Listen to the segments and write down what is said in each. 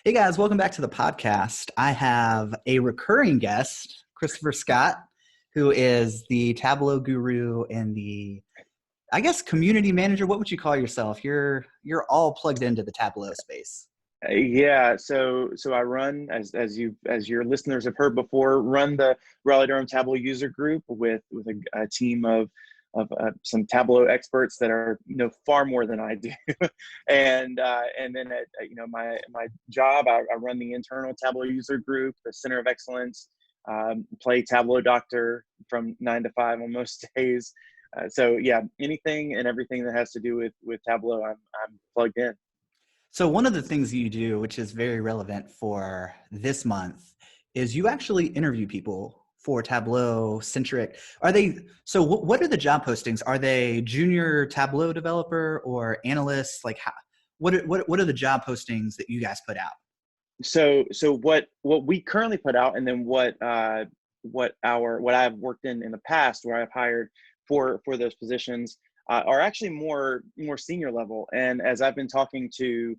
Hey guys, welcome back to the podcast. I have a recurring guest, Christopher Scott, who is the Tableau guru and I guess, community manager. What would you call yourself? You're all plugged into the Tableau space. So I run, as your listeners have heard before, run the Raleigh Durham Tableau user group with a team of some Tableau experts that know far more than I do. And then at my job, I run the internal Tableau user group, the Center of Excellence, play Tableau doctor from 9 to 5 on most days. So yeah, anything and everything that has to do with Tableau, I'm plugged in. So one of the things you do, which is very relevant for this month, is you actually interview people for Tableau centric. What are the job postings? Are they junior Tableau developer or analysts? Like what are the job postings that you guys put out? So what we currently put out, and then what I've worked in the past, where I've hired for those positions, are actually more senior level. And as I've been talking to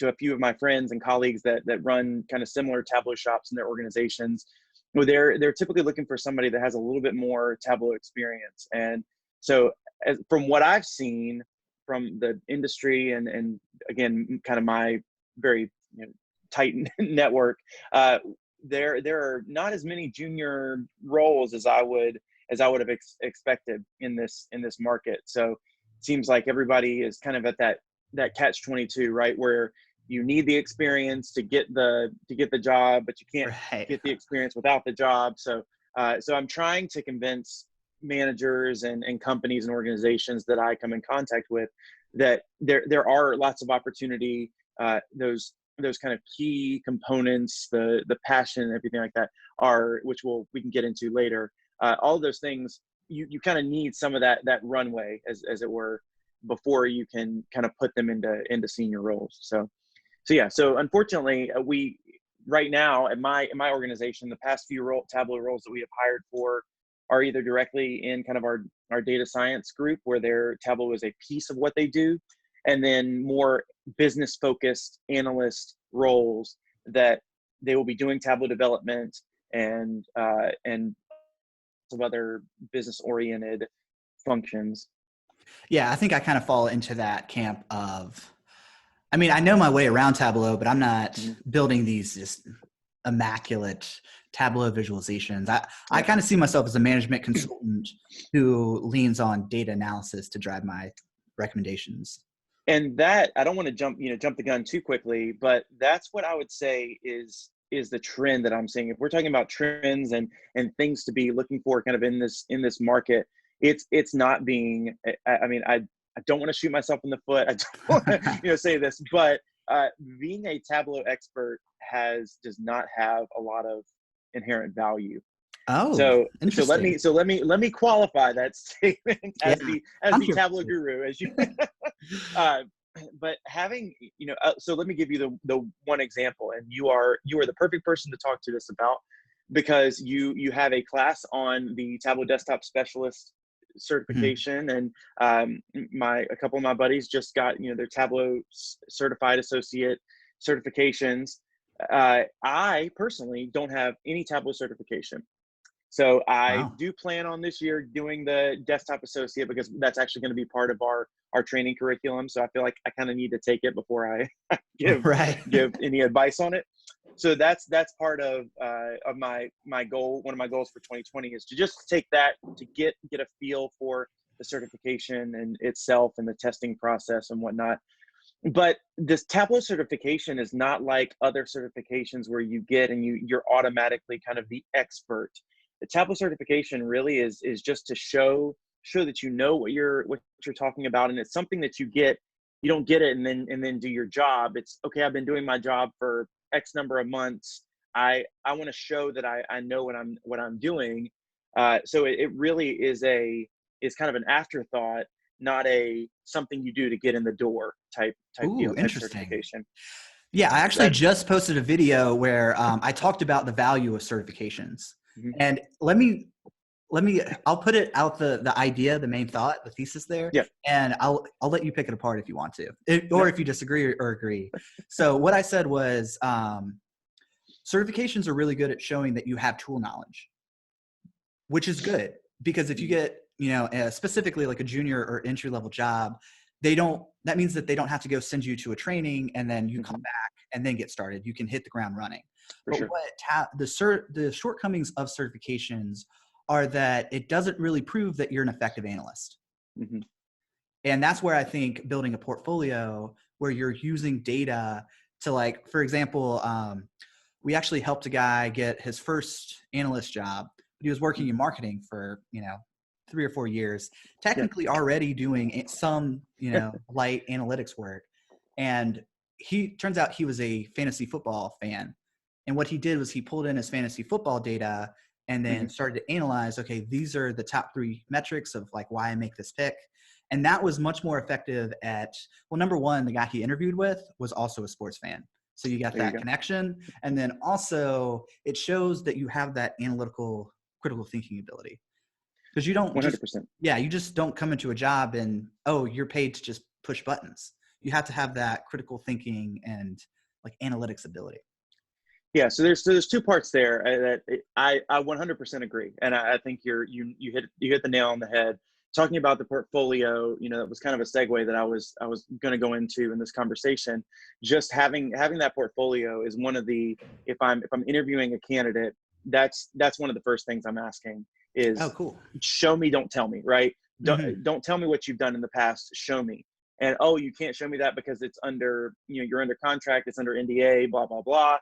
a few of my friends and colleagues that run kind of similar Tableau shops in their organizations, well, they're typically looking for somebody that has a little bit more Tableau experience. And so, from what I've seen from the industry, and again, kind of my very tight network, there are not as many junior roles as I would have expected in this market. So it seems like everybody is kind of at that catch-22, right, where you need the experience to get the job, but you can't get the experience without the job. So I'm trying to convince managers and companies and organizations that I come in contact with that there are lots of opportunity. Those kind of key components, the passion and everything like that, which we can get into later. All of those things, you kind of need some of that runway, as it were, before you can kind of put them into senior roles. So unfortunately, we right now at my organization, the past few Tableau roles that we have hired for are either directly in kind of our data science group, where their Tableau is a piece of what they do, and then more business focused analyst roles that they will be doing Tableau development and some other business oriented functions. Yeah, I think I kind of fall into that camp of, I know my way around Tableau, but I'm not building these just immaculate Tableau visualizations. I kind of see myself as a management consultant who leans on data analysis to drive my recommendations. And that, I don't want to jump the gun too quickly, but that's what I would say is the trend that I'm seeing. If we're talking about trends and things to be looking for kind of in this market, it's not being, I don't want to shoot myself in the foot. I don't want to say this, but being a Tableau expert does not have a lot of inherent value. Oh, so interesting. let me qualify that statement as the Tableau guru, as you. But having so let me give you the one example, and you are the perfect person to talk to this about, because you have a class on the Tableau Desktop Specialist certification, and a couple of my buddies just got their Tableau Certified Associate certifications. I personally don't have any Tableau certification. So I do plan on this year doing the Desktop Associate, because that's actually going to be part of our training curriculum. So I feel like I kind of need to take it before I give any advice on it. So that's part of my goal. One of my goals for 2020 is to just take that, to get a feel for the certification and itself and the testing process and whatnot. But this Tableau certification is not like other certifications where you get and you're automatically kind of the expert. The Tableau certification really is just to show that you know what you're talking about, and it's something that you get. You don't get it and then do your job. It's okay, I've been doing my job for X number of months. I want to show that I know what I'm doing. So it really is kind of an afterthought, not something you do to get in the door type certification. Yeah, I actually just posted a video where I talked about the value of certifications. And let me I'll put it out, the idea, the main thought, the thesis there, Yeah. and I'll let you pick it apart if you want to, or No. if you disagree or agree. So what I said was, certifications are really good at showing that you have tool knowledge, which is good, because if you get, specifically like a junior or entry level job, that means that they don't have to go send you to a training and then you come Mm-hmm. back and then get started. You can hit the ground running. For But sure. the shortcomings of certifications are that it doesn't really prove that you're an effective analyst. Mm-hmm. And that's where I think building a portfolio where you're using data to, like, for example, we actually helped a guy get his first analyst job, but he was working in marketing for, 3 or 4 years, Yeah. technically already doing some, light analytics work. And he turns out he was a fantasy football fan. And what he did was he pulled in his fantasy football data and Mm-hmm. then started to analyze, okay, these are the top 3 metrics of like why I make this pick. And that was much more effective at, well, number one, the guy he interviewed with was also a sports fan. So you got There you that go. connection. And then also it shows that you have that analytical, critical thinking ability. Because you don't just, 100%. yeah, you just don't come into a job and, oh, you're paid to just push buttons. You have to have that critical thinking and like analytics ability. Yeah, so there's 2 parts there that I 100% agree, and I think you hit the nail on the head. Talking about the portfolio, that was kind of a segue that I was going to go into in this conversation. Just having that portfolio is one of the, if I'm interviewing a candidate, that's one of the first things I'm asking Oh, is, cool. show me, don't tell me, right? Mm-hmm. Don't tell me what you've done in the past. Show me. And, oh, you can't show me that because it's under, you're under contract, it's under NDA, blah blah blah.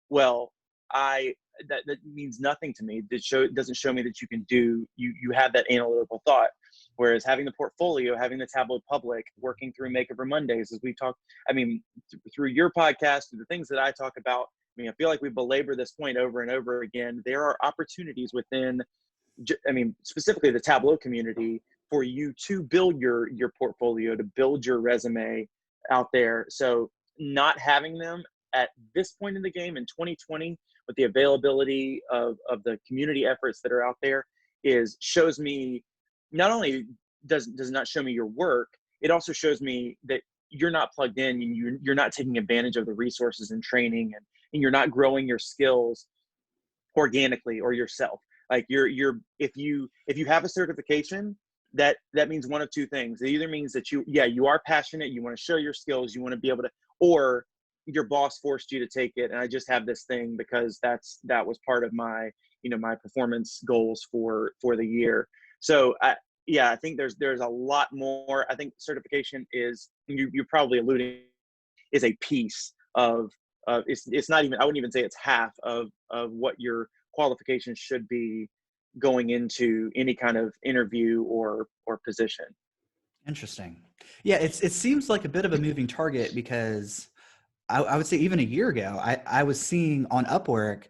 Well, I that means nothing to me. It doesn't show me that you can do, you have that analytical thought. Whereas having the portfolio, having the Tableau public, working through Makeover Mondays, as we talk, I mean, through your podcast, through the things that I talk about, I mean, I feel like we belabor this point over and over again. There are opportunities within, I mean, specifically the Tableau community, for you to build your portfolio, to build your resume out there. So not having them at this point in the game in 2020, with the availability of the community efforts that are out there, shows me, not only does not show me your work, it also shows me that you're not plugged in, and you're not taking advantage of the resources and training, and you're not growing your skills organically or yourself. Like if you have a certification, that means one of 2 things. It either means that you are passionate, you want to show your skills, you want to be able to, or your boss forced you to take it, and I just have this thing because that was part of my, my performance goals for the year. So I think there's a lot more. I think certification is, you're probably alluding, is a piece of, it's not even, I wouldn't even say it's half of what your qualifications should be going into any kind of interview or position. Interesting. Yeah, it seems like a bit of a moving target, because I would say even a year ago, I was seeing on Upwork,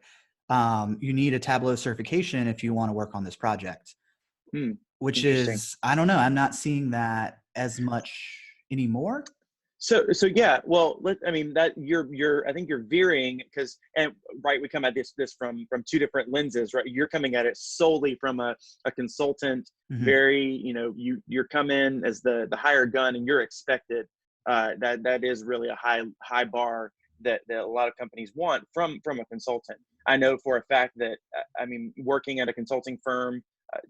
you need a Tableau certification if you want to work on this project, which Interesting. is, I don't know, I'm not seeing that as much anymore. So yeah, well, I mean, that I think you're veering, because, and right, we come at this from 2 different lenses, right? You're coming at it solely from a consultant, Mm-hmm. very, you're come in as the hired gun, and you're expected. That is really a high bar that a lot of companies want from a consultant. I know for a fact that, I mean, working at a consulting firm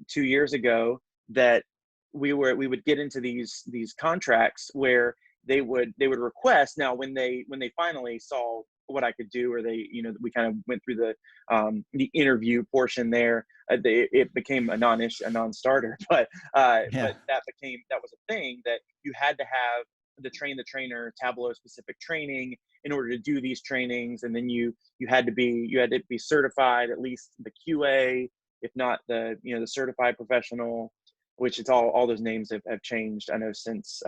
2 years ago, that we would get into these contracts where they would request, now when they finally saw what I could do, or they, we kind of went through the interview portion there, it became a non-starter, but Yeah. that was a thing, that you had to have the train the trainer Tableau specific training in order to do these trainings, and then you had to be certified, at least the QA, if not the the certified professional, which it's all those names have changed, I know, since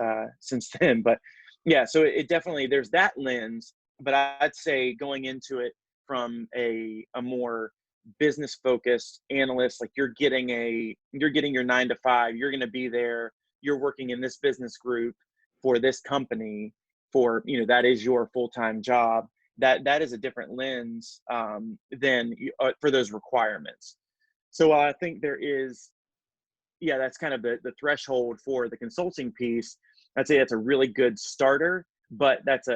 then. But yeah, so it definitely, there's that lens, but I'd say going into it from a more business focused analyst, like you're getting your 9 to 5, you're going to be there, you're working in this business group for this company, for, that is your full-time job. That is a different lens than for those requirements. So I think there is, yeah, that's kind of the threshold for the consulting piece. I'd say that's a really good starter, but that's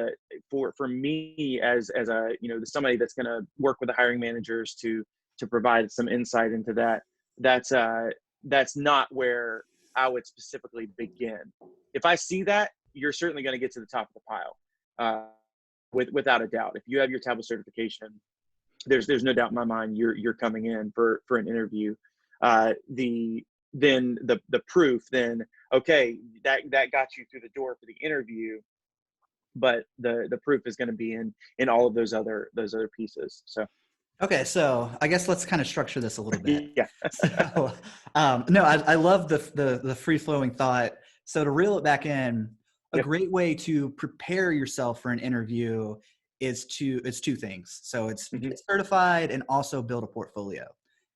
for me as a, somebody that's going to work with the hiring managers to provide some insight into that. That's not where I would specifically begin. If I see that, you're certainly going to get to the top of the pile, without a doubt. If you have your Tableau certification, there's no doubt in my mind you're coming in for an interview. The proof, then okay, that got you through the door for the interview, but the proof is going to be in all of those other pieces. So Okay, so I guess let's kind of structure this a little bit. yeah. So, no, I love the free flowing thought. So to reel it back in, a Yep. great way to prepare yourself for an interview is it's two things. So it's Mm-hmm. get certified and also build a portfolio.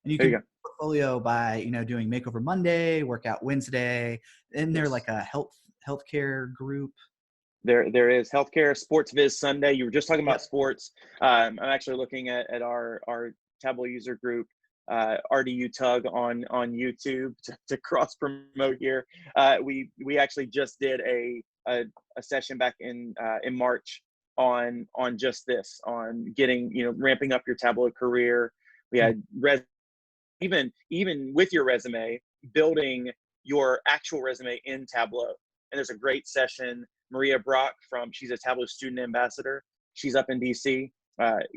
And you There can you build a portfolio by doing Makeover Monday, Workout Wednesday, and they're Yes. like a healthcare group. There is healthcare, sports viz Sunday. You were just talking about Yep. sports. I'm actually looking at our Tableau user group, RDU Tug on YouTube to cross promote here. We actually just did a session back in March on just this, on getting, ramping up your Tableau career. We had even with your resume, building your actual resume in Tableau. And there's a great session. Maria Brock she's a Tableau student ambassador. She's up in DC,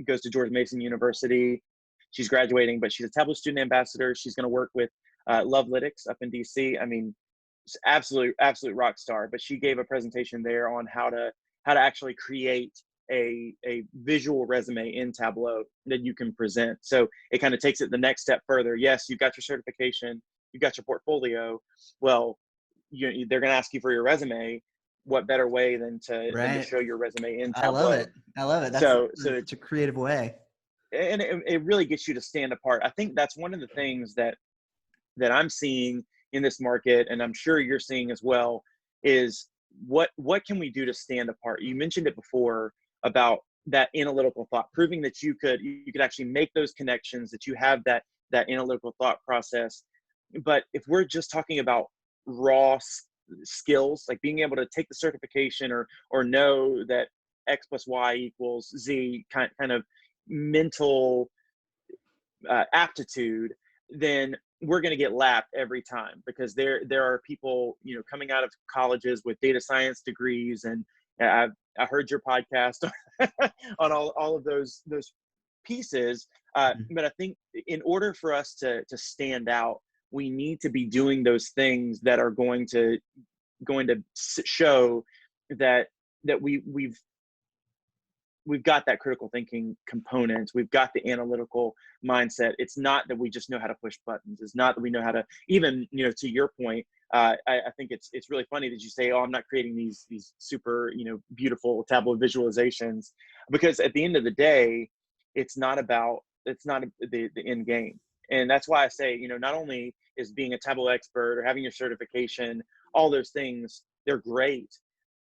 goes to George Mason University. She's graduating, but she's a Tableau student ambassador. She's going to work with Lovelytics up in DC. I mean, absolute rock star. But she gave a presentation there on how to actually create a visual resume in Tableau that you can present. So it kind of takes it the next step further. Yes, you've got your certification, you've got your portfolio. Well, they're going to ask you for your resume. What better way than to Right. show your resume in I love Tableau? it. I love it. That's So such a creative way. and it really gets you to stand apart. I think that's one of the things that I'm seeing in this market, and I'm sure you're seeing as well, is what can we do to stand apart? You mentioned it before about that analytical thought, proving that you could actually make those connections, that you have that analytical thought process. But if we're just talking about raw skills, like being able to take the certification or know that X plus Y equals Z, kind of mental aptitude, then we're going to get lapped every time, because there are people coming out of colleges with data science degrees, and I heard your podcast on all of those pieces. But I think in order for us to stand out, we need to be doing those things that are going to show that we've got that critical thinking component. We've got the analytical mindset. It's not that we just know how to push buttons. It's not that we know how to, even, to your point, I think it's really funny that you say, oh, I'm not creating these super, beautiful Tableau visualizations, because at the end of the day, it's not the end game. And that's why I say, not only is being a Tableau expert or having your certification, all those things, they're great,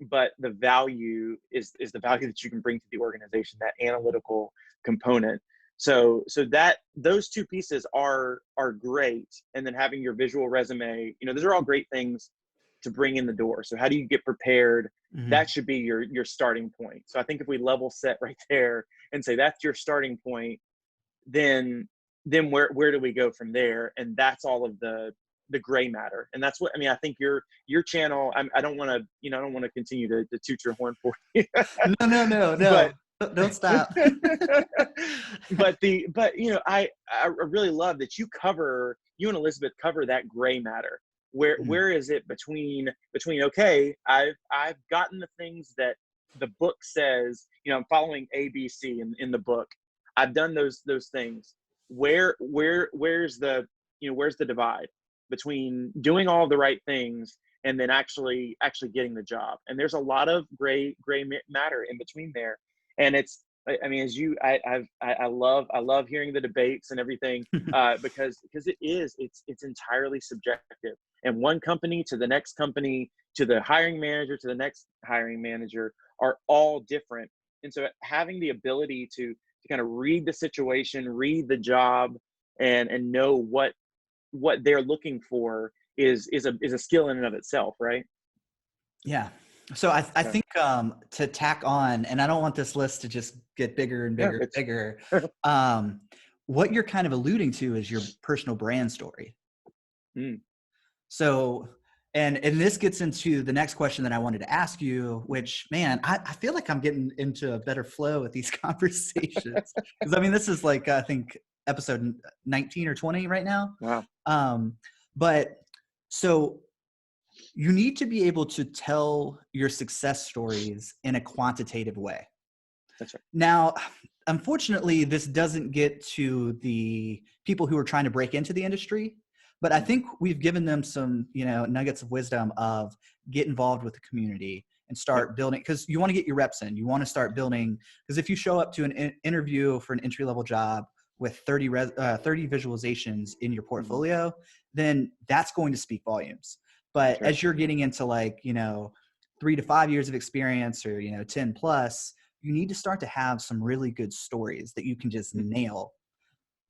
but the value is the value that you can bring to the organization, that analytical component. So that those two pieces are great. And then having your visual resume, those are all great things to bring in the door. So how do you get prepared? Mm-hmm. That should be your starting point. So I think if we level set right there and say that's your starting point, then where do we go from there? And that's all of the gray matter. And that's what, I think your channel, I don't want to continue to toot your horn for you. No. But don't stop. but I really love that you and Elizabeth cover that gray matter. Where is it between okay, I've gotten the things that the book says, I'm following ABC in the book. I've done those things. Where's the divide between doing all the right things and then actually getting the job? And there's a lot of gray matter in between there. And it's, I love hearing the debates and everything, because it's entirely subjective. And one company to the next company, to the hiring manager, to the next hiring manager, are all different. And so having the ability to kind of read the situation, read the job, and know what they're looking for is a skill in and of itself, right? Yeah. So I Yeah. think to tack on, and I don't want this list to just get bigger and Yeah, bigger and it's bigger. What you're kind of alluding to is your personal brand story. mm, So, and this gets into the next question that I wanted to ask you, which, man, I feel like I'm getting into a better flow with these conversations. Because I mean, this is like, I think episode 19 or 20 right now. wow. But so you need to be able to tell your success stories in a quantitative way. That's right. Now, unfortunately, this doesn't get to the people who are trying to break into the industry, but I Mm, think we've given them some, nuggets of wisdom of get involved with the community and yep. start building, because you want to get your reps in. You want to start building, because if you show up to an interview for an entry-level job with 30 visualizations in your Hmm. portfolio, then that's going to speak volumes. That's But right. as you're getting into 3 to 5 years of experience or, 10 plus, you need to start to have some really good stories that you can just Hmm. nail.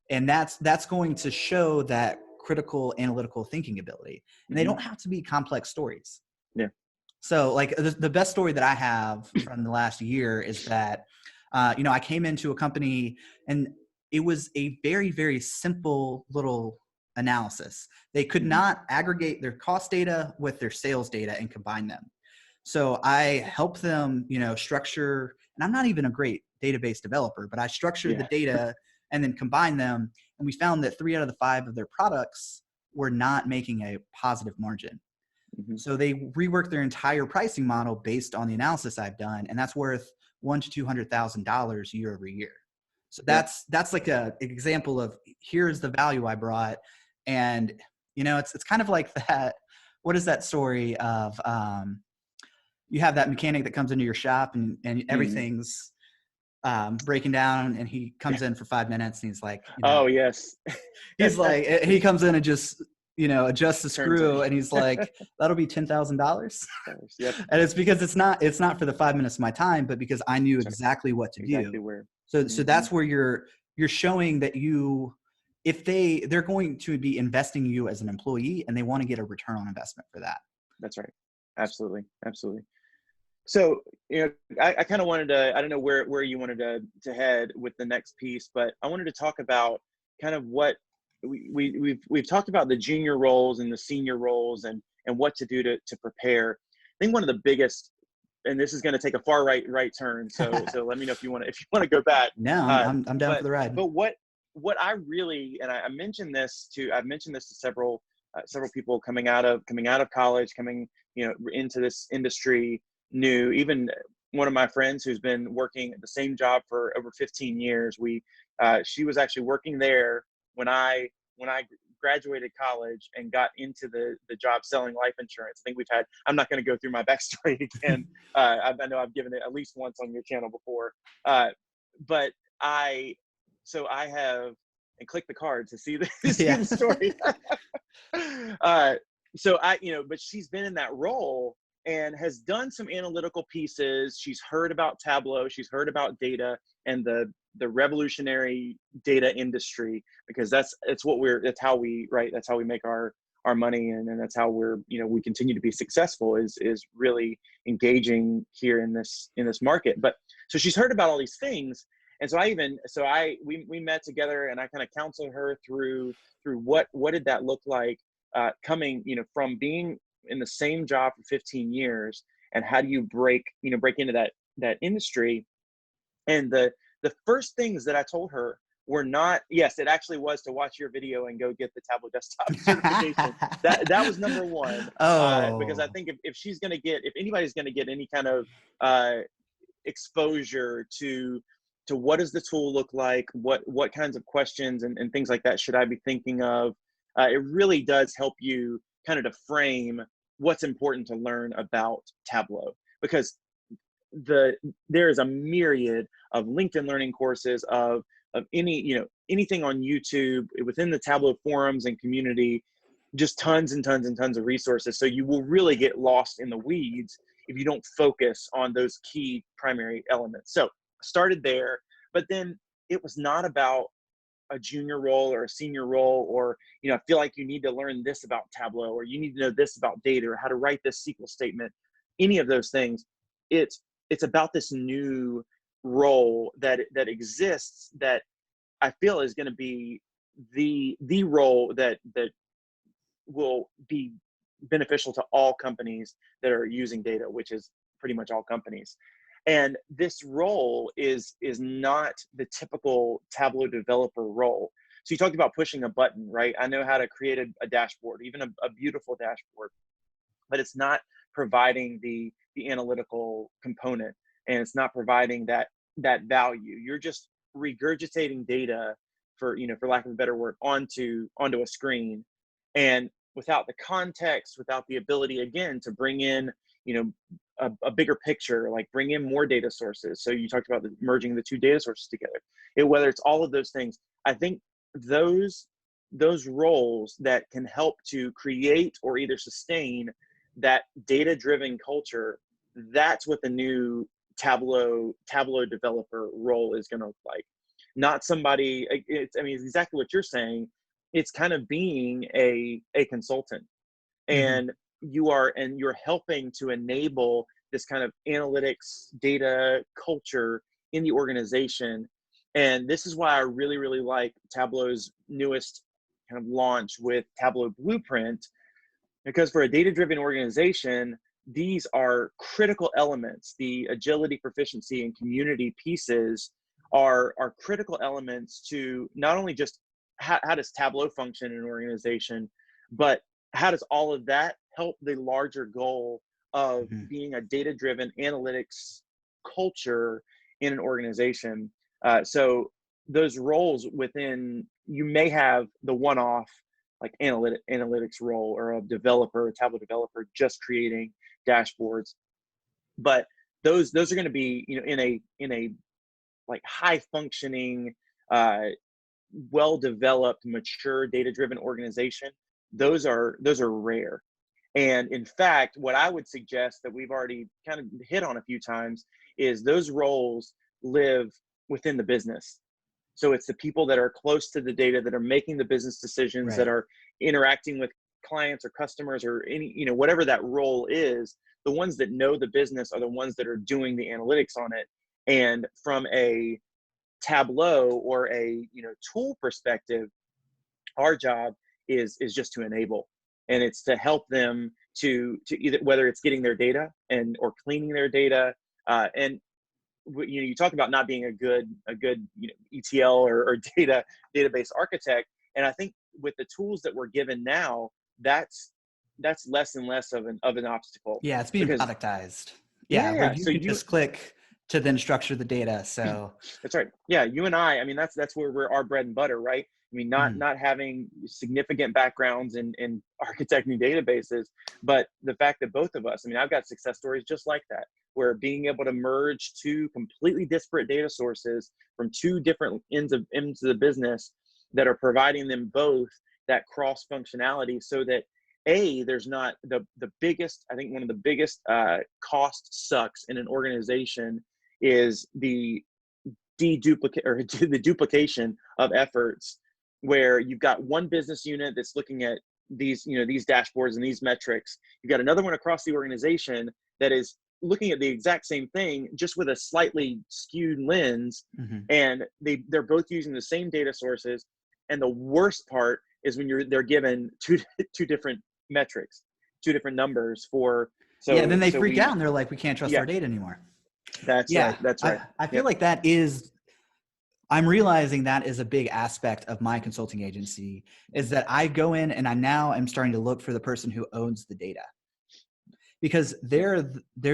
And that's going to show that critical analytical thinking ability. And they Hmm. don't have to be complex stories. Yeah. So like the best story that I have from the last year is that, I came into a company and it was a very, very simple little analysis. They could Hmm. not aggregate their cost data with their sales data and combine them. So I help them, structure, and I'm not even a great database developer, but I structured the Yeah. data and then combined them. And we found that 3 out of the 5 of their products were not making a positive margin. Hmm. So they reworked their entire pricing model based on the analysis I've done, and that's worth $100,000 to $200,000 year over year. So Yeah. that's like an example of here's the value I brought, and it's kind of like that. What is that story of? You have that mechanic that comes into your shop and Hmm. everything's breaking down, and he Yeah. comes in for 5 minutes and he's like, Oh, yes. he comes in and just adjusts the Turns it. screw, and he's like, that'll be $10,000. Yep. And it's because it's not for the 5 minutes of my time, but because I knew That's right. exactly what to do. Exactly where. So Hmm. that's where you're showing that if they're going to be investing in you as an employee and they want to get a return on investment for that. That's right. Absolutely. Absolutely. So, I kind of wanted to, I don't know where you wanted to head with the next piece, but I wanted to talk about kind of what we've talked about the junior roles and the senior roles and what to do to prepare. I think one of the biggest, and this is going to take a far right turn. So let me know if you want to go back. No, Uh, I'm down for but the ride. but what I really, and I've mentioned this to several people coming out of college, coming into this industry new. Even one of my friends who's been working at the same job for over 15 years. She was actually working there when I graduated college and got into the job selling life insurance. I think I'm not going to go through my backstory again. I know I've given it at least once on your channel before. But I have, and click the card to see see Yeah. the story. uh, but she's been in that role and has done some analytical pieces. She's heard about Tableau. She's heard about data and the revolutionary data industry, because that's how we make our money, and that's how we continue to be successful, is really engaging here in this market. But so she's heard about all these things. And we met together, and I kind of counseled her through what did that look like, coming from being in the same job for 15 years, and how do you break into that industry. And the first things that I told her were not, yes, it actually was to watch your video and go get the Tableau desktop certification. That was number one, because I Oh, think if anybody's going to get any kind of uh, exposure to what does the tool look like, what kinds of questions and things like that should I be thinking of, it really does help you kind of to frame what's important to learn about Tableau, because there is a myriad of LinkedIn learning courses, of anything on YouTube within the Tableau forums and community, just tons and tons and tons of resources. So you will really get lost in the weeds if you don't focus on those key primary elements. So I started there, but then it was not about a junior role or a senior role, or, I feel like you need to learn this about Tableau, or you need to know this about data, or how to write this SQL statement, any of those things. It's about this new role that exists, that I feel is going to be the role that will be beneficial to all companies that are using data, which is pretty much all companies. And this role is not the typical Tableau developer role. So you talked about pushing a button, right? I know how to create a dashboard, even a beautiful dashboard, but it's not providing the analytical component, and it's not providing that value. You're just regurgitating data, for lack of a better word, onto a screen, and without the context, without the ability, again, to bring in, a bigger picture, like bring in more data sources. So you talked about merging the two data sources together. Whether it's all of those things, I think those roles that can help to create or either sustain that data-driven culture, that's what the new Tableau developer role is going to look like. Not somebody, it's exactly what you're saying. It's kind of being a consultant, and you're helping to enable this kind of analytics data culture in the organization. And this is why I really, really like Tableau's newest kind of launch with Tableau Blueprint, because for a data-driven organization, these are critical elements. The agility, proficiency, and community pieces are critical elements to not only just how does Tableau function in an organization, but how does all of that help the larger goal of being a data-driven analytics culture in an organization. So those roles within, you may have the one-off like analytics role, or a developer, a Tableau developer, just creating dashboards, but those are going to be, in a like high functioning, well-developed, mature, data-driven organization. Those are rare. And in fact, what I would suggest that we've already kind of hit on a few times is those roles live within the business. So it's the people that are close to the data, that are making the business decisions, that are interacting with clients or customers, or any, whatever that role is. The ones that know the business are the ones that are doing the analytics on it. And from a Tableau or a tool perspective, our job is just to enable, and it's to help them to either, whether it's getting their data or cleaning their data, and you talk about not being a good ETL or database architect, and I think with the tools that we're given now, that's less and less of an obstacle. Yeah, it's being productized. Yeah, where you so can just click to then structure the data. So that's right. Yeah, you and I mean, that's where we're our bread and butter, right? I mean, not having significant backgrounds in architecting databases, but the fact that both of us, I mean, I've got success stories just like that, where being able to merge two completely disparate data sources from two different ends of the business, that are providing them both that cross functionality, so that there's not the biggest, I think one of the biggest cost sucks in an organization is the duplication of efforts, where you've got one business unit that's looking at these dashboards and these metrics. You've got another one across the organization that is looking at the exact same thing, just with a slightly skewed lens, and they're both using the same data sources. And the worst part is when they're given two different metrics, two different numbers for. So yeah, then they freak out and they're like, we can't trust our data anymore. That's right. That's right. I feel like that is, I'm realizing that is a big aspect of my consulting agency, is that I go in and I now am starting to look for the person who owns the data, because they're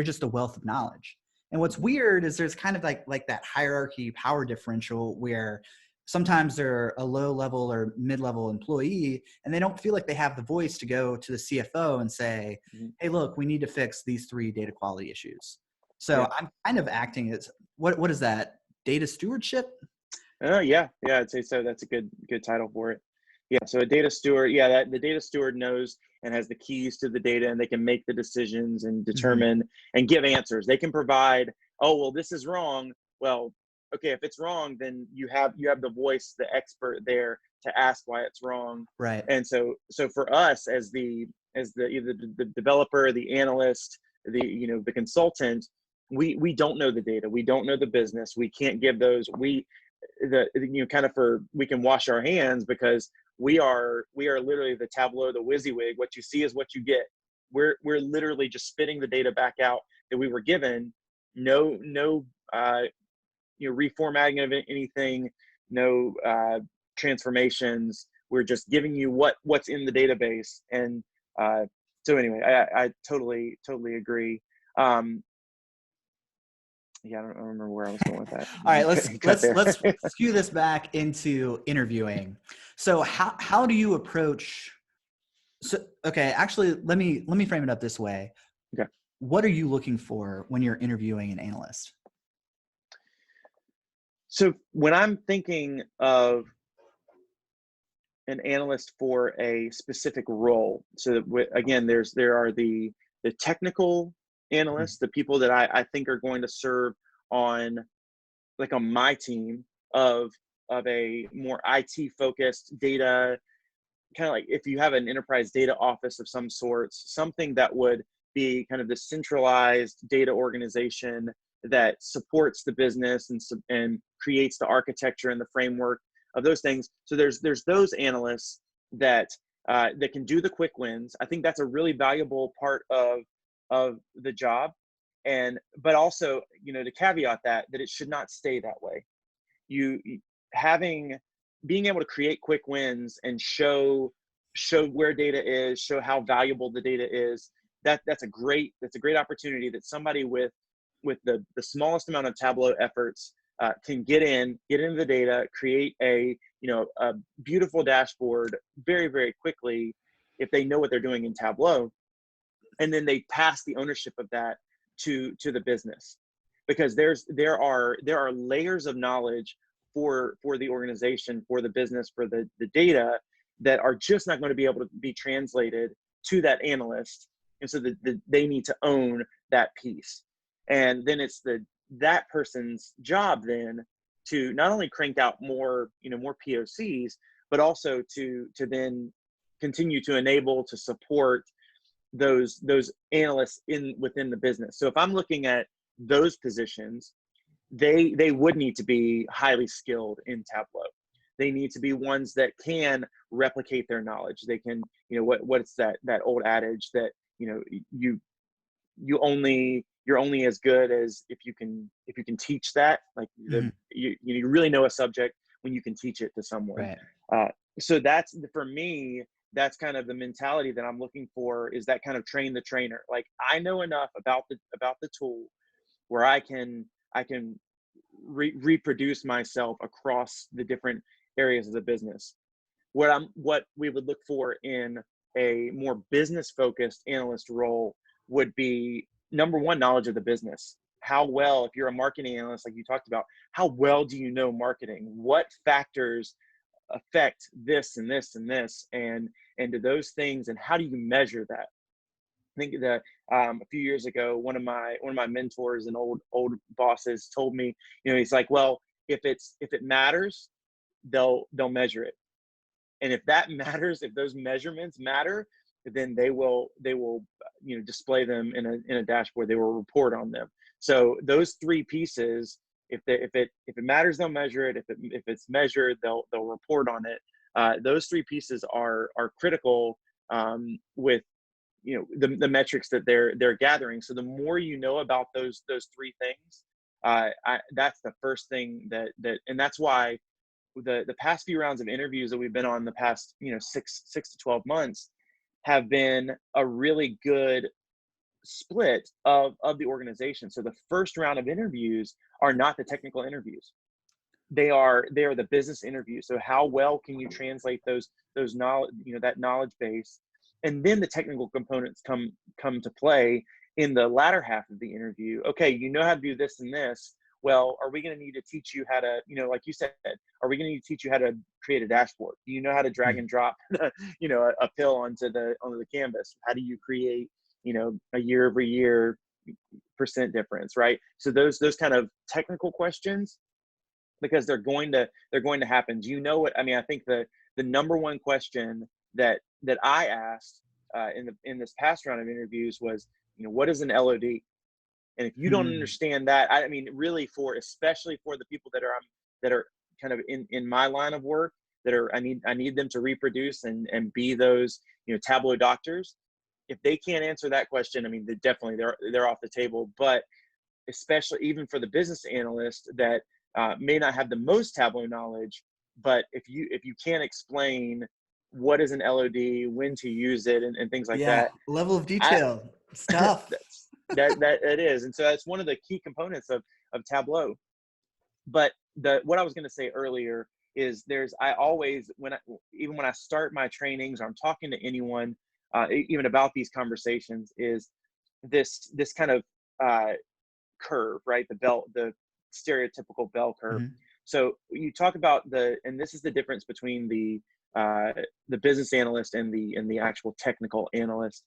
just a wealth of knowledge. And what's weird is there's kind of like that hierarchy power differential, where sometimes they're a low level or mid-level employee and they don't feel like they have the voice to go to the CFO and say, hey, look, we need to fix these 3 data quality issues. So I'm kind of acting as, what is that? Data stewardship? Yeah, I'd say so. That's a good title for it. Yeah, so a data steward, the data steward knows and has the keys to the data, and they can make the decisions and determine and give answers. They can provide, oh, well, this is wrong. Well, okay, if it's wrong, then you have the voice, the expert there to ask why it's wrong. Right. And so for us as either the developer, the analyst, the consultant, we don't know the data, we don't know the business, we can't give those, we can wash our hands, because we are literally the Tableau, the WYSIWYG. What you see is what you get. We're literally just spitting the data back out that we were given. No reformatting of anything, no transformations. We're just giving you what's in the database. And so anyway, I totally agree. Yeah, I don't remember where I was going with that. All right, let's there. skew this back into interviewing. So how do you approach? So okay, actually, let me frame it up this way. Okay. What are you looking for when you're interviewing an analyst? So when I'm thinking of an analyst for a specific role, so that again, there are the technical analysts, the people that I think are going to serve on my team of a more IT focused data, kind of like if you have an enterprise data office of some sorts, something that would be kind of the centralized data organization that supports the business and creates the architecture and the framework of those things. So there's those analysts that that can do the quick wins. I think that's a really valuable part of the job. But also, to caveat that it should not stay that way. You being able to create quick wins and show where data is, show how valuable the data is. That's a great opportunity that somebody with the smallest amount of Tableau efforts can get into the data, create a beautiful dashboard very, very quickly if they know what they're doing in Tableau, and then they pass the ownership of that to the business, because there are layers of knowledge for the organization, for the business, for the data, that are just not going to be able to be translated to that analyst, and so they need to own that piece. And then it's that person's job then to not only crank out more POCs, but also to then continue to enable, to support those analysts within the business. So if I'm looking at those positions, they would need to be highly skilled in Tableau. They need to be ones that can replicate their knowledge. They can, what's that old adage that you're only as good as if you can teach that. Like you really know a subject when you can teach it to someone. Right. So that's, for me, that's kind of the mentality that I'm looking for, is that kind of train the trainer. Like, I know enough about the tool where I can reproduce myself across the different areas of the business. What we would look for in a more business focused analyst role would be, number one, knowledge of the business. How well, if you're a marketing analyst, like you talked about, how well do you know marketing? What factors affect this and this and this, and do those things, and how do you measure that? I think that a few years ago, one of my mentors and old bosses told me, he's like, well, if it matters, they'll measure it, and if that matters, if those measurements matter, then they will display them in a dashboard. They will report on them. So those three pieces, if it matters, they'll measure it. If it's measured, they'll report on it. Those three pieces are critical with the metrics that they're gathering. So the more you know about those three things, that's the first thing and that's why the past few rounds of interviews that we've been on the past 6 to 12 months have been a really good split of the organization. So the first round of interviews are not the technical interviews. They are the business interviews. So how well can you translate those knowledge, that knowledge base, and then the technical components come to play in the latter half of the interview. Okay, you know how to do this and this. Well, are we going to need to teach you how to, like you said, are we going to need to teach you how to create a dashboard? Do you know how to drag and drop, a pill onto the canvas? How do you create, a year-over-year percent difference, right? So those kind of technical questions because they're going to happen. Do you know what I mean? I think the number one question that I asked in this past round of interviews was, what is an LOD? And if you don't Hmm. understand that, I mean, really, especially for the people that are kind of in my line of work, that are I need them to reproduce and be those Tableau doctors. If they can't answer that question, I mean, they're off the table. But especially even for the business analyst that may not have the most Tableau knowledge, but if you can't explain what is an LOD, when to use it, and things like Yeah, that, level of I detail stuff. that's that it is. And so that's one of the key components of Tableau. But what I was going to say earlier is I always, even when I start my trainings or I'm talking to anyone, even about these conversations, is this kind of curve, right? The stereotypical bell curve. Mhm. So you talk about and this is the difference between the business analyst and the actual technical analyst,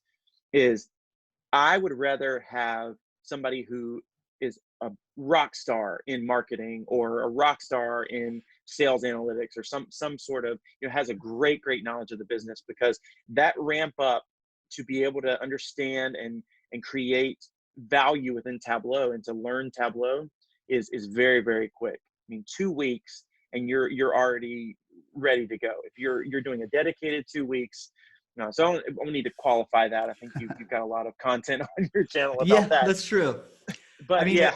is I would rather have somebody who is a rock star in marketing or a rock star in sales analytics or some sort of, has a great knowledge of the business, because that ramp up to be able to understand and create value within Tableau and to learn Tableau is very, very quick. I mean, 2 weeks and you're already ready to go. If you're doing a dedicated 2 weeks, no, so I need to qualify that. I think you've got a lot of content on your channel about Yeah, that. that's true. I But mean, yeah,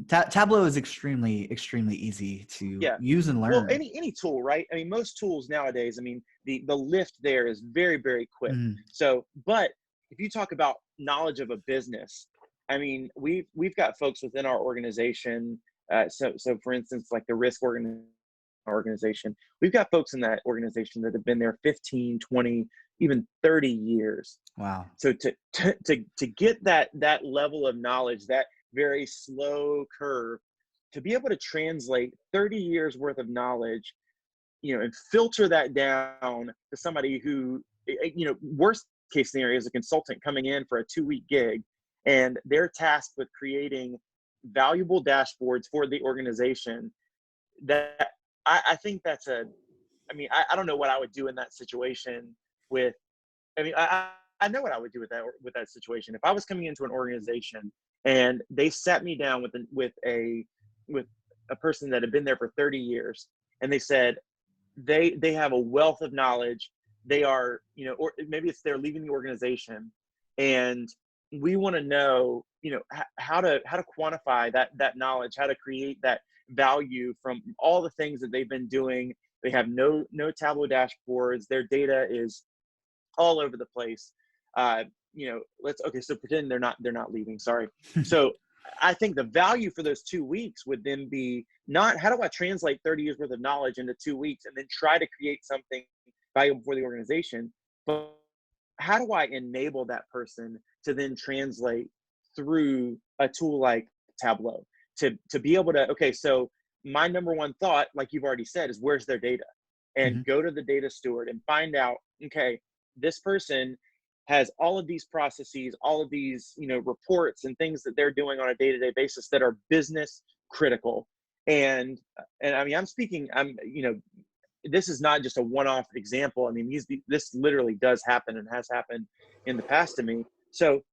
Tableau is extremely easy to yeah. use and Well, learn. any tool, right? I mean, most tools nowadays, I mean, the lift there is very, very quick. Mhm. So, but if you talk about knowledge of a business, I mean, we've got folks within our organization. So for instance, like the risk organization, we've got folks in that organization that have been there 15, 20, even 30 years. Wow. So to get that level of knowledge, that very slow curve, to be able to translate 30 years worth of knowledge, and filter that down to somebody who, worst case scenario is a consultant coming in for a 2-week gig, and they're tasked with creating valuable dashboards for the organization. That I think I mean, I don't know what I would do in that situation with, I mean, I know what I would do with that situation. If I was coming into an organization and they sat me down with a person that had been there for 30 years, and they said they have a wealth of knowledge. They are, or maybe it's they're leaving the organization, and we want to know, how to quantify that knowledge, how to create that value from all the things that they've been doing. They have no Tableau dashboards. Their data is all over the place. So pretend they're not leaving. Sorry. So I think the value for those 2 weeks would then be not how do I translate 30 years worth of knowledge into 2 weeks and then try to create something valuable for the organization, but how do I enable that person to then translate through a tool like Tableau to be able to, okay, so my number one thought, like you've already said, is where's their data? And Mhm. go to the data steward and find out, okay, this person has all of these processes, all of these, reports and things that they're doing on a day-to-day basis that are business critical. And I mean, this is not just a one-off example. I mean, this literally does happen and has happened in the past to me. So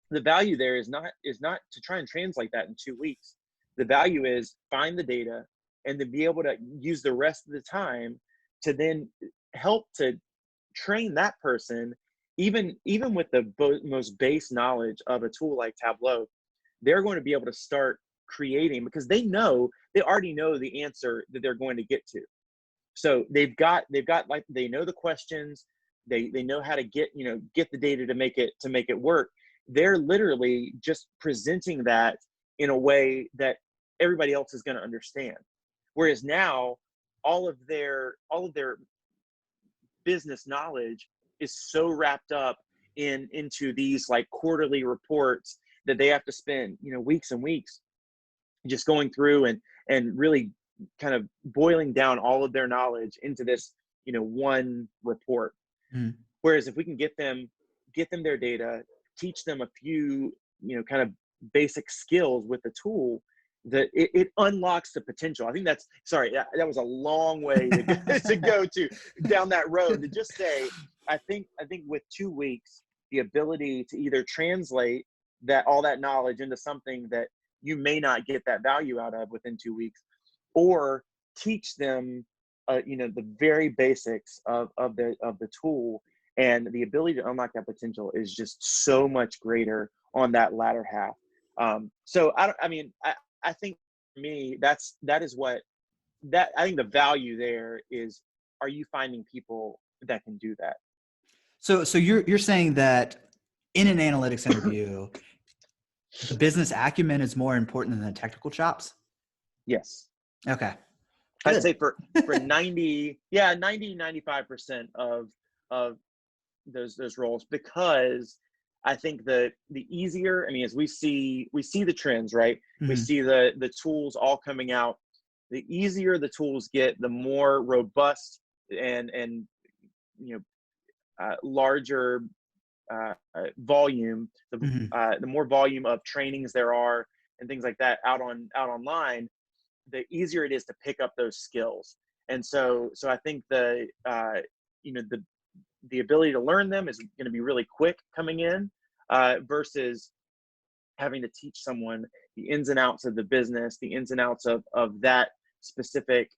the value there is not to try and translate that in 2 weeks. The value is find the data and to be able to use the rest of the time to then help to train that person, even with the most base knowledge of a tool like Tableau. They're going to be able to start creating, because they already know the answer that they're going to get to. So they've got like, they know the questions, they know how to get the data to make it work. They're literally just presenting that in a way that everybody else is going to understand. Whereas now all of their business knowledge is so wrapped up into these like quarterly reports that they have to spend weeks and weeks just going through and really kind of boiling down all of their knowledge into this one report. Mhm. Whereas if we can get them their data, teach them a few kind of basic skills with the tool, it unlocks the potential. I think that's, sorry, that was a long way to go, to go to down that road, to just say, I think with 2 weeks, the ability to either translate all that knowledge into something that you may not get that value out of within 2 weeks, or teach them, the very basics of the tool, and the ability to unlock that potential is just so much greater on that latter half. So I think for me, that is what, that I think the value there is, are you finding people that can do that? So you're saying that in an analytics interview, the business acumen is more important than the technical chops? Yes. Okay. I'd Good. say for 95% of those roles, because I think the easier, I mean, as we see the trends, right? We Mhm. see the tools all coming out. The easier the tools get, the more robust and larger volume, Mhm. the more volume of trainings there are and things like that out online, the easier it is to pick up those skills. And so I think the ability to learn them is going to be really quick coming in, versus having to teach someone the ins and outs of the business, the ins and outs of that specific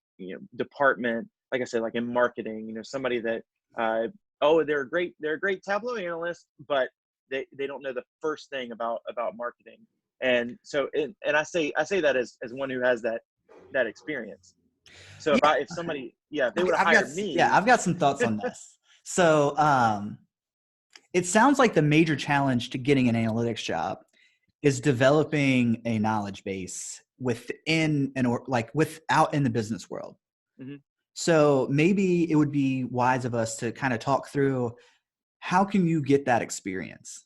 department. Like I said, like in marketing, somebody that they're a great Tableau analyst, but they don't know the first thing about marketing. And so and I say that as one who has that experience. So Yeah, if somebody, if they would have hired me. I've got some thoughts on this. So it sounds like the major challenge to getting an analytics job is developing a knowledge base within without in the business world. Mhm. So maybe it would be wise of us to kind of talk through, how can you get that experience?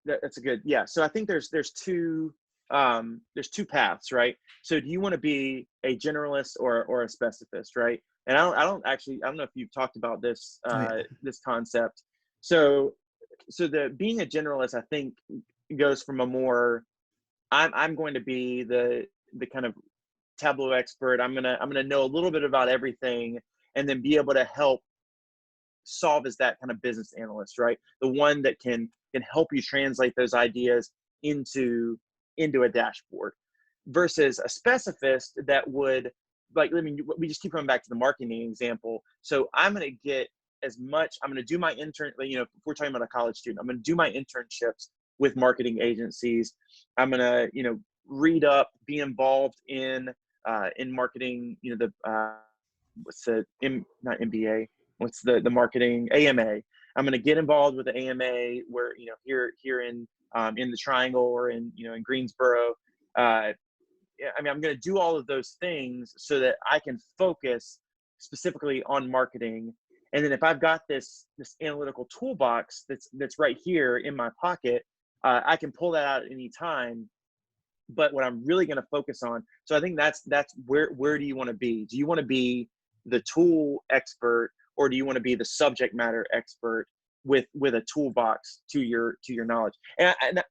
That's a good, yeah. So I think there's two paths, right? So do you want to be a generalist or a specialist, right? And I don't know if you've talked about this Oh, yeah. this concept. So the being a generalist, I think, goes from a more, I'm going to be the kind of Tableau expert. I'm gonna know a little bit about everything, and then be able to help solve as that kind of business analyst, right? The one that can help you translate those ideas into a dashboard, versus a specifist that would, like, I mean, we just keep coming back to the marketing example. So I'm going to get I'm going to do my intern, if we're talking about a college student, I'm going to do my internships with marketing agencies. I'm going to, read up, be involved in marketing, what's the not MBA, what's the marketing AMA. I'm going to get involved with the AMA, where here in the Triangle, or in Greensboro. I mean, I'm going to do all of those things so that I can focus specifically on marketing. And then if I've got this analytical toolbox that's right here in my pocket, I can pull that out at any time. But what I'm really going to focus on, so I think that's where do you want to be? Do you want to be the tool expert, or do you want to be the subject matter expert with a toolbox to your knowledge? And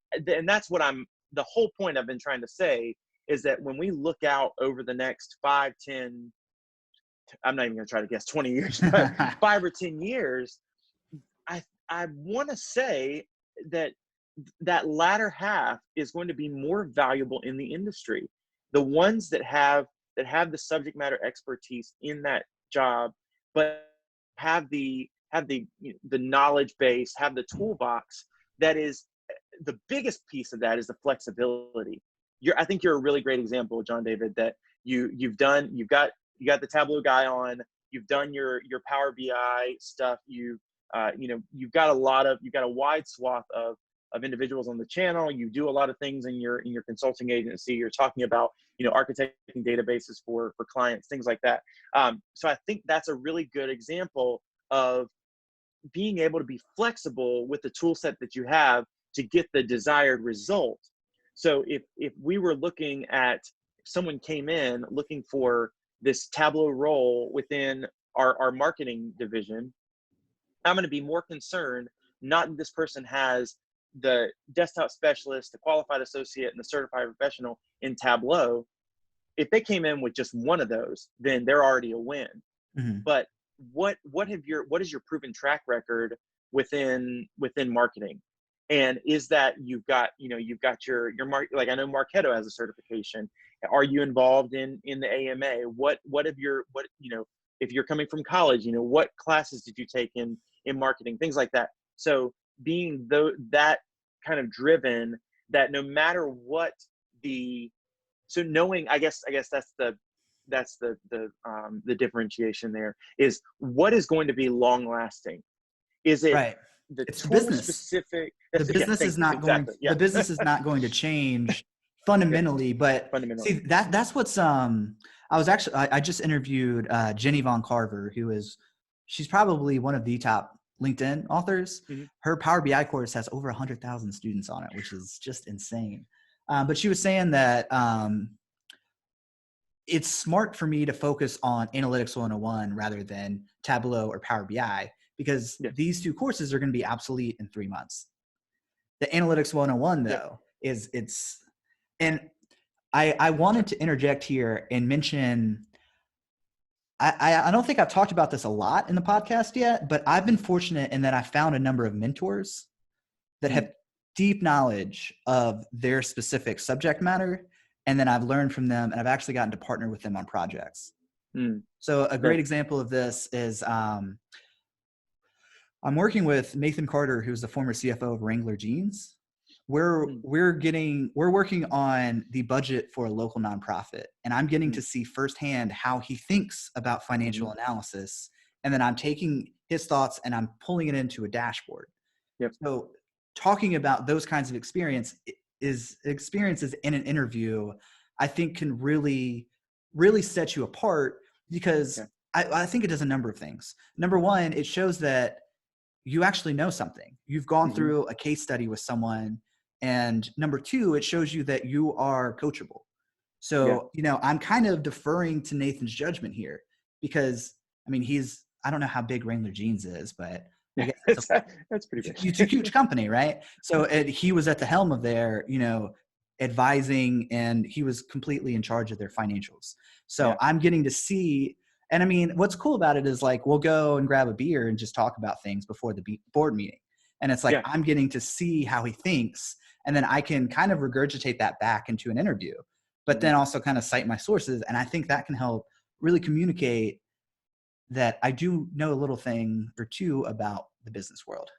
that's what the whole point I've been trying to say is that when we look out over the next 5, 10, I'm not even going to try to guess 20 years, but 5 or 10 years, I want to say that latter half is going to be more valuable in the industry. The ones that have the subject matter expertise in that job, but have the knowledge base, have the toolbox. That is the biggest piece of that, is the flexibility. I think you're a really great example, John David, that you've got the Tableau guy on, you've done your Power BI stuff, you've got a wide swath of individuals on the channel. You do a lot of things in your consulting agency. You're talking about architecting databases for clients, things like that. So I think that's a really good example of being able to be flexible with the tool set that you have to get the desired result. So if we were looking at, if someone came in looking for this Tableau role within our marketing division, I'm going to be more concerned, not that this person has the desktop specialist, the qualified associate, and the certified professional in Tableau, if they came in with just one of those, then they're already a win. Mm-hmm. But what is your proven track record within marketing? And is that you've got your like, I know Marketo has a certification. Are you involved in the AMA? If you're coming from college, what classes did you take in marketing, things like that. So being that kind of driven, that no matter what knowing, I guess that's the differentiation there, is what is going to be long lasting. Is it Right. the It's the tool business. specific? Thank you. Exactly. Yeah. The business is not going to change fundamentally, but Fundamentally. see, that's what's I just interviewed Jenny Von Carver, she's probably one of the top LinkedIn authors. Mm-hmm. Her Power BI course has over 100,000 students on it, which is just insane. But she was saying that it's smart for me to focus on Analytics 101 rather than Tableau or Power BI, because these two courses are going to be obsolete in 3 months. The Analytics 101 though and I wanted to interject here and mention, I don't think I've talked about this a lot in the podcast yet, but I've been fortunate in that I found a number of mentors that have deep knowledge of their specific subject matter. And then I've learned from them, and I've actually gotten to partner with them on projects. So a great example of this is I'm working with Nathan Carter, who's the former CFO of Wrangler Jeans. We're working on the budget for a local nonprofit, and I'm getting to see firsthand how he thinks about financial analysis. And then I'm taking his thoughts and I'm pulling it into a dashboard. So talking about those kinds of experiences in an interview, I think can really, really set you apart, because I think it does a number of things. Number one, it shows that you actually know something. You've gone through a case study with someone. And number two, it shows you that you are coachable. So, I'm kind of deferring to Nathan's judgment here, because I don't know how big Wrangler Jeans is, but I guess that's pretty big. It's a huge company, right? So he was at the helm of their, advising, and he was completely in charge of their financials. So I'm getting to see, and what's cool about it is, like, we'll go and grab a beer and just talk about things before the board meeting. And it's like, I'm getting to see how he thinks, and then I can kind of regurgitate that back into an interview, but then also kind of cite my sources. And I think that can help really communicate that I do know a little thing or two about the business world.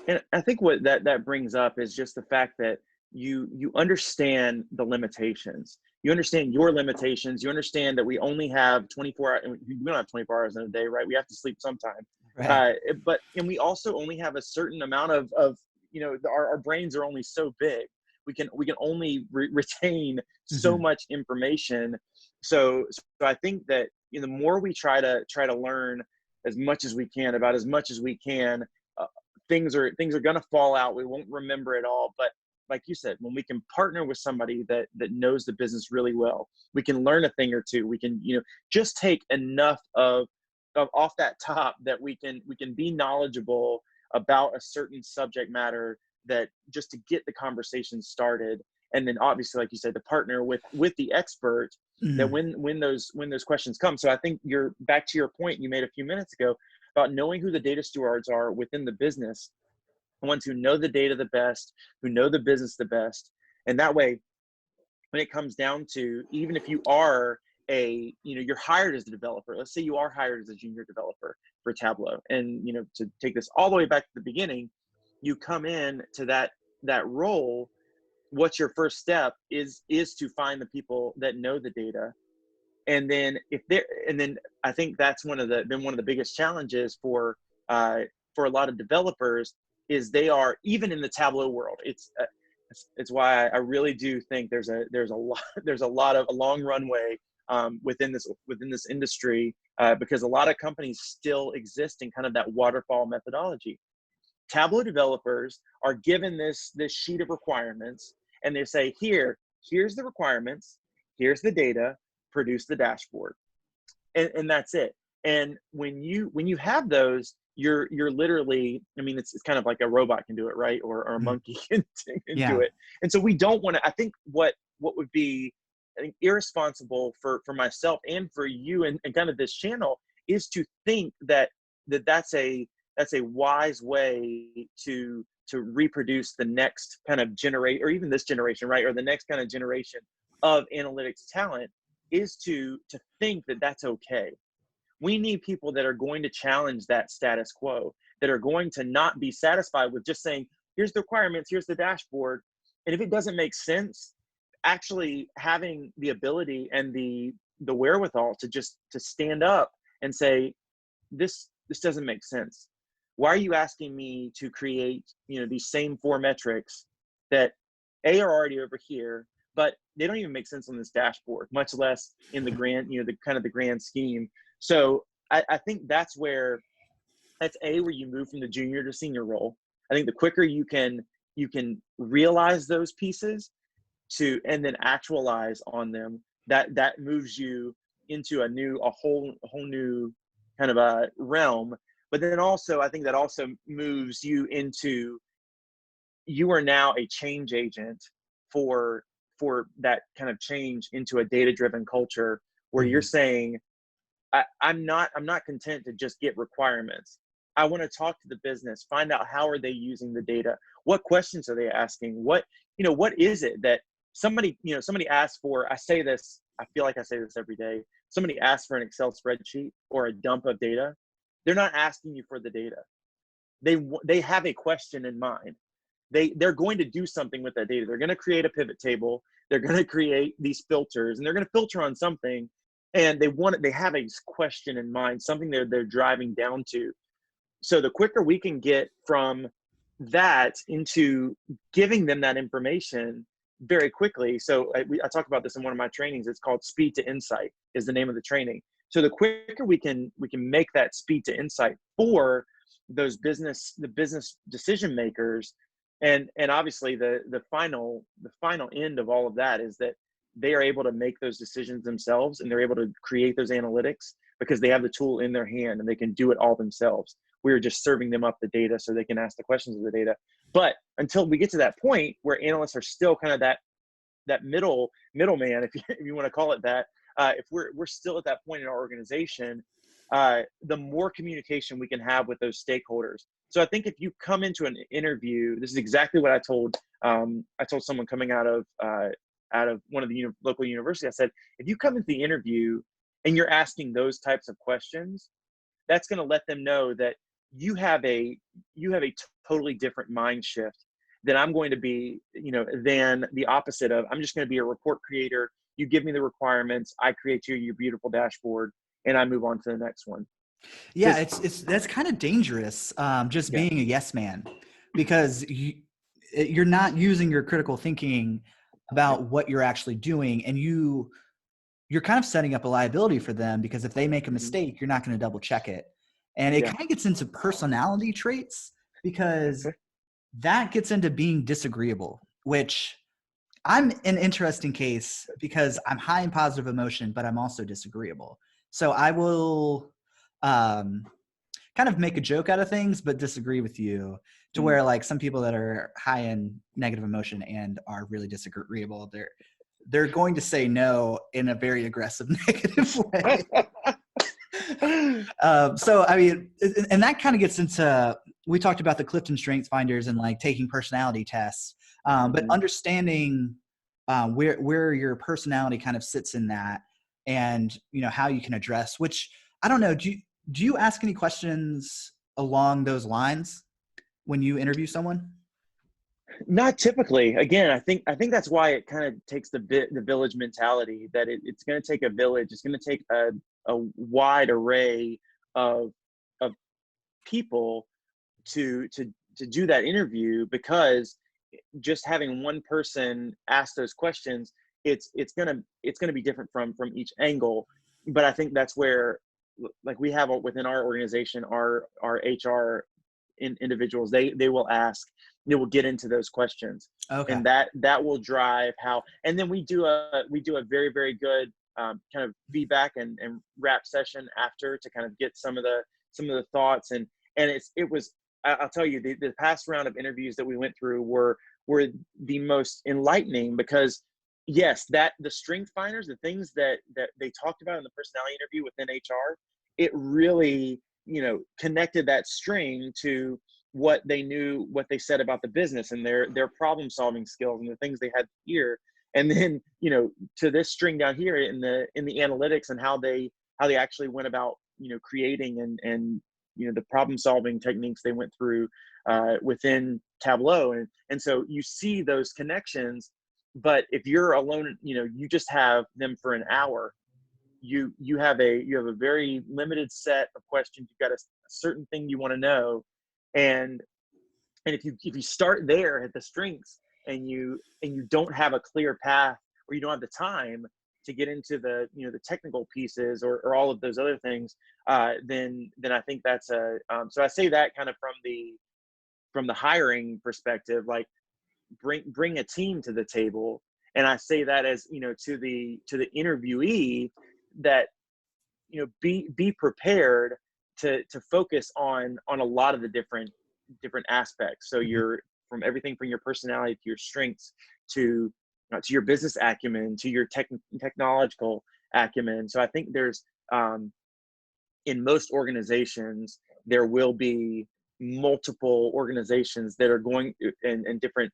And I think what that brings up is just the fact that you understand the limitations. You understand your limitations. You understand that we only have 24 hours. We don't have 24 hours in a day, right? We have to sleep sometime. Right. And we also only have a certain amount of our brains are only so big. We can only retain so much information. So I think that the more we try to learn as much as we can about as much as we can, things are going to fall out. We won't remember it all. But like you said, when we can partner with somebody that knows the business really well, we can learn a thing or two. We can just take enough of off that top that we can be knowledgeable about a certain subject matter, that just to get the conversation started. And then obviously, like you said, to partner with the expert, that when those questions come. So I think you're back to your point you made a few minutes ago about knowing who the data stewards are within the business, the ones who know the data the best, who know the business the best. And that way, when it comes down to, even if you are you're hired as a developer, let's say you are hired as a junior developer for Tableau, and to take this all the way back to the beginning, you come in to that role. What's your first step is to find the people that know the data. And then I think that's been one of the biggest challenges for a lot of developers, is they are, even in the Tableau world, it's why I really do think there's a long runway within this industry, because a lot of companies still exist in kind of that waterfall methodology. Tableau developers are given this sheet of requirements, and they say, here's the requirements, here's the data, produce the dashboard, and that's it. And when you have those, you're literally, I mean, it's kind of like a robot can do it, right? Or a Mhm. monkey can do Yeah. it. And so we don't want to, I think what would be, I think, irresponsible for myself and for you and kind of this channel is to think that's a wise way to reproduce the next kind of generate, or even this generation, right? Or the next kind of generation of analytics talent, is to think that that's okay. We need people that are going to challenge that status quo, that are going to not be satisfied with just saying, here's the requirements, here's the dashboard. And if it doesn't make sense, actually having the ability and the wherewithal to stand up and say, this doesn't make sense. Why are you asking me to create, these same 4 metrics that are already over here, but they don't even make sense on this dashboard, much less in the grand, the kind of the grand scheme. So I think that's where where you move from the junior to senior role. I think the quicker you can realize those pieces and then actualize on them, that moves you into a whole new kind of a realm. But then also, I think that also moves you into, you are now a change agent for that kind of change into a data driven culture where you're Mhm. saying, I'm not content to just get requirements. I want to talk to the business, find out how are they using the data, what questions are they asking, what is it that somebody asks for. I say this, I feel like I say this every day. Somebody asks for an Excel spreadsheet or a dump of data. They're not asking you for the data. They have a question in mind. They're going to do something with that data. They're going to create a pivot table. They're going to create these filters, and they're going to filter on something. And they have a question in mind, something they're driving down to. So the quicker we can get from that into giving them that information very quickly. So I talk about this in one of my trainings. It's called Speed to Insight is the name of the training. So the quicker we can make that speed to insight for the business decision makers, and obviously the final end of all of that is that they are able to make those decisions themselves, and they're able to create those analytics because they have the tool in their hand and they can do it all themselves. We're just serving them up the data so they can ask the questions of the data. But until we get to that point where analysts are still kind of that middleman, if you want to call it that, if we're still at that point in our organization, the more communication we can have with those stakeholders. So I think if you come into an interview, this is exactly what I told someone coming out of one of the local universities. I said, if you come into the interview and you're asking those types of questions, that's going to let them know that you have a totally different mind shift than I'm going to be, than the opposite of, I'm just going to be a report creator. You give me the requirements, I create you your beautiful dashboard, and I move on to the next one. Yeah, Because it's that's kind of dangerous, just yeah, being a yes man, because you're not using your critical thinking yeah, about what you're actually doing, and you're kind of setting up a liability for them, because if they make a hmm, mistake, you're not going to double check it. And it yeah, kind of gets into personality traits, because that gets into being disagreeable, which I'm an interesting case because I'm high in positive emotion, but I'm also disagreeable. So I will um, kind of make a joke out of things, but disagree with you, to mm. where like some people that are high in negative emotion and are really disagreeable, they're going to say no in a very aggressive negative way. So I mean, and that kind of gets into, we talked about the Clifton Strengths Finders and like taking personality tests, but hmm. understanding where your personality kind of sits in that, and how you can address. Which, I don't know. Do you ask any questions along those lines when you interview someone? Not typically. Again, I think that's why it kind of takes the village mentality, that it's going to take a village. It's going to take a wide array of of people to do that interview, because just having one person ask those questions, it's gonna be different from each angle. But I think that's where, like, we have within our organization, our HR individuals, they will ask, they will get into those questions, Okay. and that will drive how. And then we do a very, very good kind of feedback and wrap session after, to kind of get some of the thoughts, And I'll tell you, the past round of interviews that we went through were the most enlightening, because yes, that the strength finders, the things that they talked about in the personality interview within HR, it really, connected that string to what they knew, what they said about the business and their problem solving skills and the things they had here. And then, to this string down here in the analytics and how they actually went about, creating and the problem solving techniques they went through within Tableau. And so you see those connections. But if you're alone, you just have them for an hour, you have a very limited set of questions. You've got a certain thing you want to know. And if you start there at the strengths, and you don't have a clear path, or you don't have the time to get into the the technical pieces or all of those other things, then I think that's so I say that kind of from the hiring perspective, like bring a team to the table. And I say that as to the interviewee, that be prepared to focus on a lot of the different aspects. So you're from everything from your personality to your strengths to your business acumen to your technological acumen. So I think there's in most organizations there will be multiple organizations that are going and different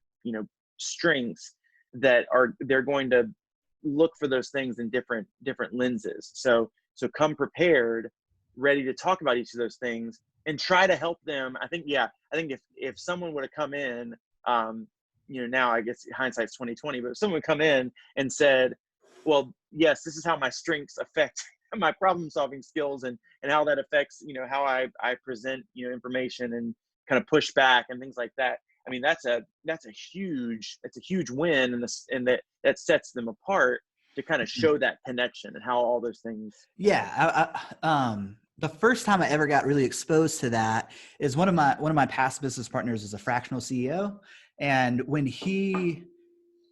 strengths that they're going to look for those things in different lenses. So come prepared, ready to talk about each of those things and try to help them. I think if someone would have come in, now I guess hindsight's 2020, but if someone would come in and said, well, yes, this is how my strengths affect my problem solving skills and how that affects, how I present, information and kind of push back and things like that. I mean, that's a huge win, and that sets them apart to kind of show that connection and how all those things. Yeah. The first time I ever got really exposed to that is one of my past business partners is a fractional CEO. And when he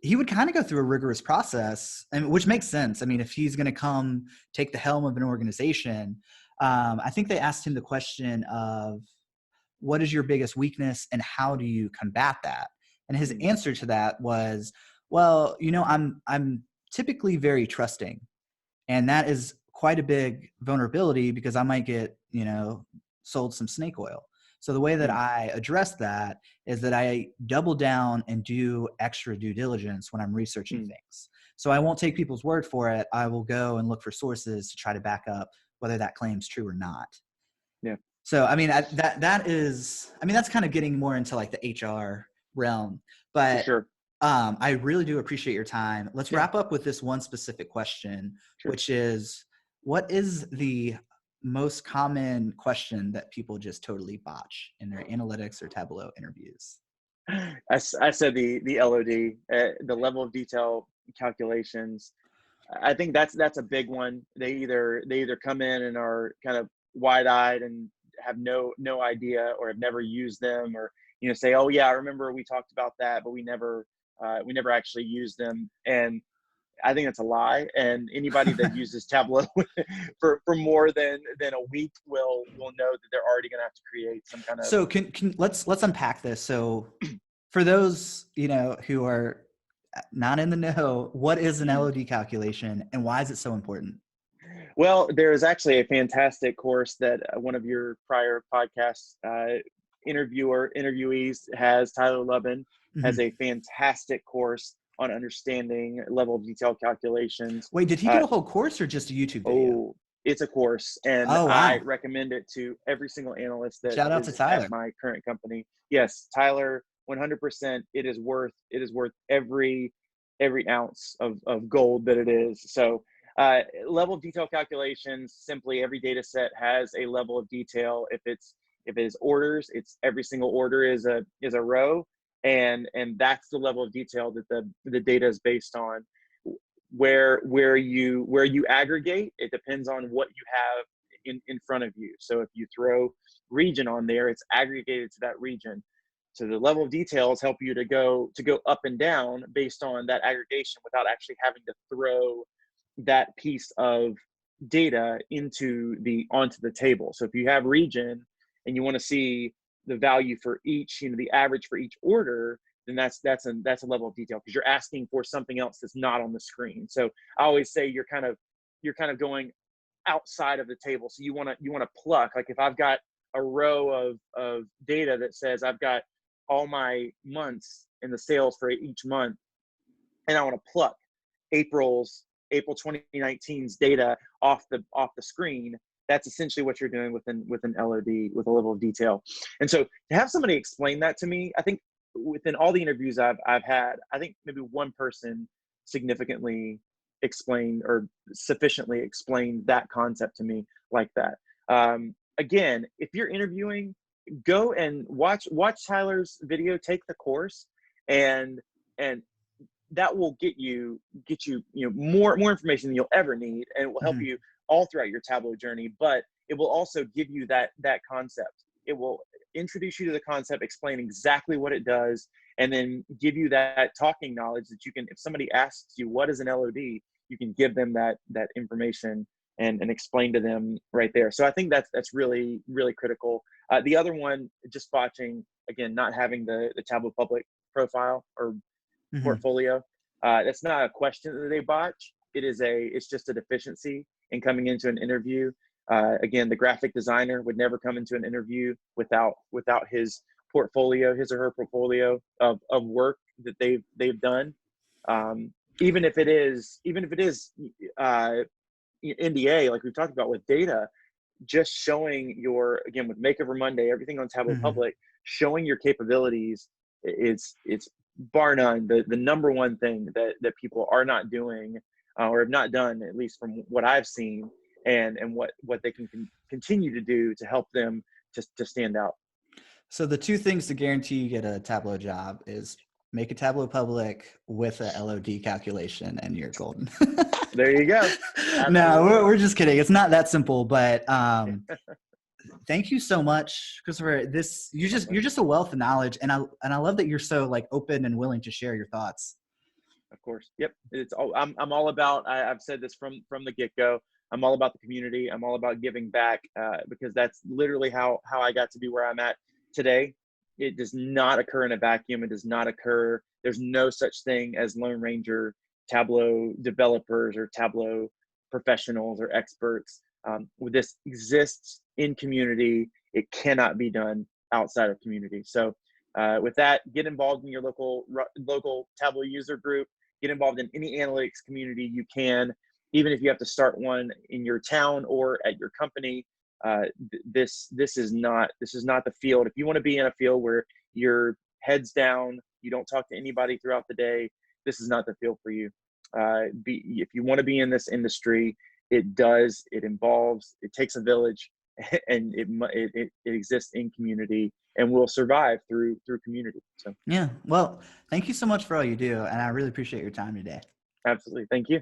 would kind of go through a rigorous process, and which makes sense. I mean, if he's going to come take the helm of an organization, I think they asked him the question of, what is your biggest weakness and how do you combat that? And his answer to that was, well, I'm typically very trusting. And that is quite a big vulnerability because I might get, sold some snake oil. So the way that I address that is that I double down and do extra due diligence when I'm researching things. So I won't take people's word for it. I will go and look for sources to try to back up whether that claim's true or not. Yeah. So, I mean, that's kind of getting more into like the HR realm, but sure. I really do appreciate your time. Let's wrap up with this one specific question, which is, what is the most common question that people just totally botch in their analytics or Tableau interviews? I said the LOD, the level of detail calculations. I think that's a big one. They either come in and are kind of wide-eyed and have no idea, or have never used them, or say, oh yeah, I remember we talked about that, but we never actually used them. And I think that's a lie. And anybody that uses Tableau for more than a week will know that they're already going to have to create some kind of. So let's unpack this. So for those who are not in the know, what is an LOD calculation and why is it so important? Well, there is actually a fantastic course that one of your prior podcast interviewees has, Tyler Lubin, has a fantastic course on understanding level of detail calculations. Wait, did he do a whole course or just a YouTube video? Oh, it's a course, and wow. I recommend it to every single analyst that Shout out to Tyler at my current company. Yes, Tyler, 100%. It is worth every ounce of gold that it is. So level of detail calculations, simply every data set has a level of detail. If it is orders, it's every single order is a row, and that's the level of detail that the data is based on. Where you aggregate, it depends on what you have in front of you. So if you throw region on there, it's aggregated to that region. So the level of details help you to go up and down based on that aggregation without actually having to throw that piece of data onto the table. So if you have region and you want to see the value for each, the average for each order, then that's a level of detail, because you're asking for something else that's not on the screen. So I always say you're kind of going outside of the table. So you want to pluck, like if I've got a row of data that says I've got all my months and the sales for each month, and I want to pluck April 2019's data off the screen. That's essentially what you're doing with an LOD, with a level of detail. And so to have somebody explain that to me, I think within all the interviews I've had, I think maybe one person significantly explained or sufficiently explained that concept to me like that. Again, if you're interviewing, go and watch Tyler's video, take the course, and that will get you more information than you'll ever need, and it will help you all throughout your Tableau journey. But it will also give you that concept. It will introduce you to the concept, explain exactly what it does, and then give you that talking knowledge that you can, if somebody asks you what is an LOD, you can give them that information and explain to them right there. So I think that's really, really critical. The other one, just botching, again, not having the Tableau public profile or portfolio. That's not a question that they botch. It's just a deficiency in coming into an interview. Again, the graphic designer would never come into an interview without his portfolio, his or her portfolio of work that they've done. Even if it is NDA, like we've talked about with data, just showing again, with Makeover Monday, everything on Tableau Public, showing your capabilities, it's bar none the number one thing that people are not doing, or have not done, at least from what I've seen, and what they can continue to do to help them to stand out. So the two things to guarantee you get a Tableau job is make a Tableau public with a LOD calculation, and you're golden. There you go. No, we're just kidding. It's not that simple, but thank you so much, Christopher. You're just a wealth of knowledge, and I love that you're so like open and willing to share your thoughts. Of course. Yep. I'm all about, I've said this from the get-go. I'm all about the community. I'm all about giving back, because that's literally how I got to be where I'm at today. It does not occur in a vacuum. It does not occur. There's no such thing as Lone Ranger Tableau developers or Tableau professionals or experts. This exists in community. It cannot be done outside of community. So with that, get involved in your local Tableau user group. Get involved in any analytics community you can, even if you have to start one in your town or at your company. This is not the field. If you want to be in a field where your head's down, you don't talk to anybody throughout the day, this is not the field for you. If you want to be in this industry, it takes a village, and it exists in community, and will survive through community. So yeah, well, thank you so much for all you do, and I really appreciate your time today. Absolutely. Thank you.